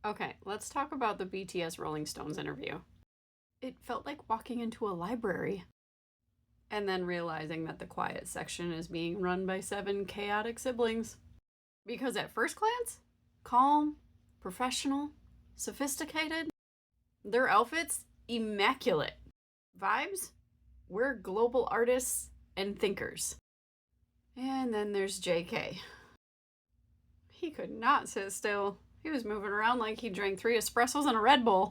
Okay, let's talk about the BTS Rolling Stones interview. It felt like walking into a library and then realizing that the quiet section is being run by seven chaotic siblings. Because at first glance, calm, professional, sophisticated, their outfits immaculate. Vibes, we're global artists and thinkers. And then there's JK. He could not sit still. He was moving around like he drank 3 espressos and a Red Bull.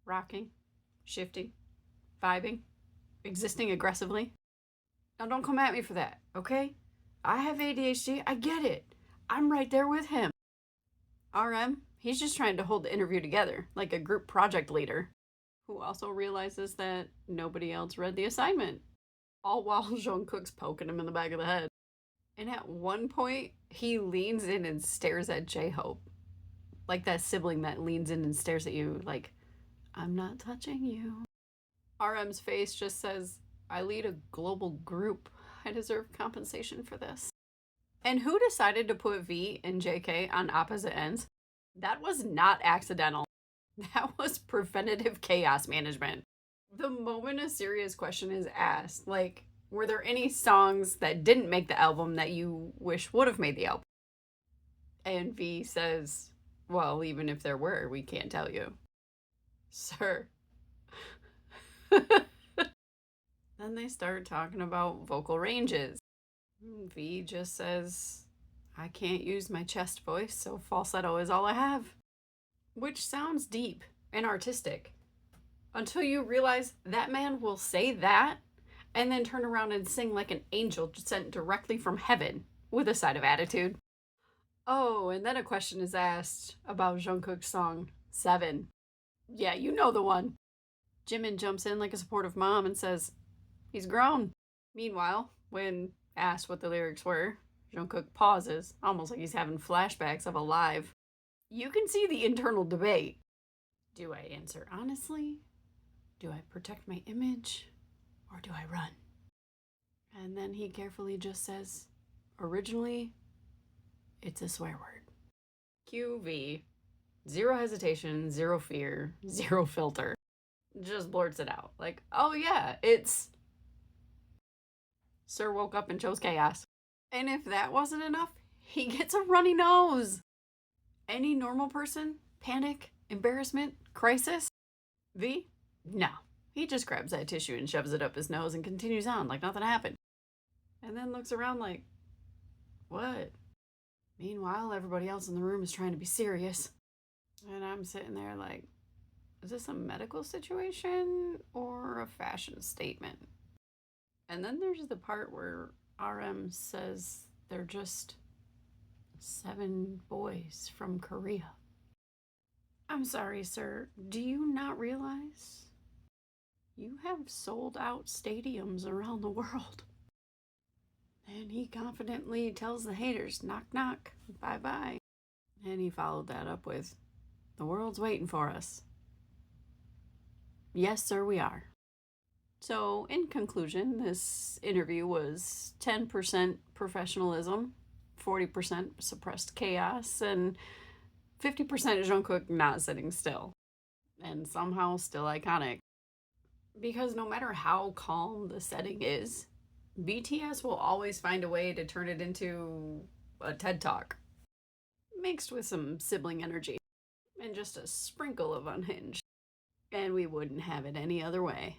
Rocking, shifting, vibing, existing aggressively. Now don't come at me for that, okay? I have ADHD, I get it. I'm right there with him. RM, he's just trying to hold the interview together, like a group project leader, who also realizes that nobody else read the assignment. All while Jungkook's poking him in the back of the head. And at one point, he leans in and stares at J-Hope. Like that sibling that leans in and stares at you like, I'm not touching you. RM's face just says, I lead a global group. I deserve compensation for this. And who decided to put V and JK on opposite ends? That was not accidental. That was preventative chaos management. The moment a serious question is asked, like, were there any songs that didn't make the album that you wish would have made the album? And V says, well, even if there were, we can't tell you. Sir. Then they start talking about vocal ranges. V just says, I can't use my chest voice, so falsetto is all I have. Which sounds deep and artistic. Until you realize that man will say that and then turn around and sing like an angel sent directly from heaven with a side of attitude. Oh, and then a question is asked about Jungkook's song, 7. Yeah, you know the one. Jimin jumps in like a supportive mom and says, he's grown. Meanwhile, when asked what the lyrics were, Jungkook pauses, almost like he's having flashbacks of a live. You can see the internal debate. Do I answer honestly? Do I protect my image? Or do I run? And then he carefully just says, originally, it's a swear word. QV. Zero hesitation, zero fear, zero filter. Just blurts it out. Like, oh yeah, it's... Sir woke up and chose chaos. And if that wasn't enough, he gets a runny nose. Any normal person? Panic? Embarrassment? Crisis? V? No. He just grabs that tissue and shoves it up his nose and continues on like nothing happened. And then looks around like, what? Meanwhile, everybody else in the room is trying to be serious. And I'm sitting there like, is this a medical situation or a fashion statement? And then there's the part where RM says they're just 7 boys from Korea. I'm sorry, sir. Do you not realize you have sold out stadiums around the world? And he confidently tells the haters, knock, knock, bye-bye. And he followed that up with, the world's waiting for us. Yes, sir, we are. So, in conclusion, this interview was 10% professionalism, 40% suppressed chaos, and 50% Jungkook not sitting still. And somehow still iconic. Because no matter how calm the setting is, BTS will always find a way to turn it into a TED Talk. Mixed with some sibling energy. And just a sprinkle of unhinged. And we wouldn't have it any other way.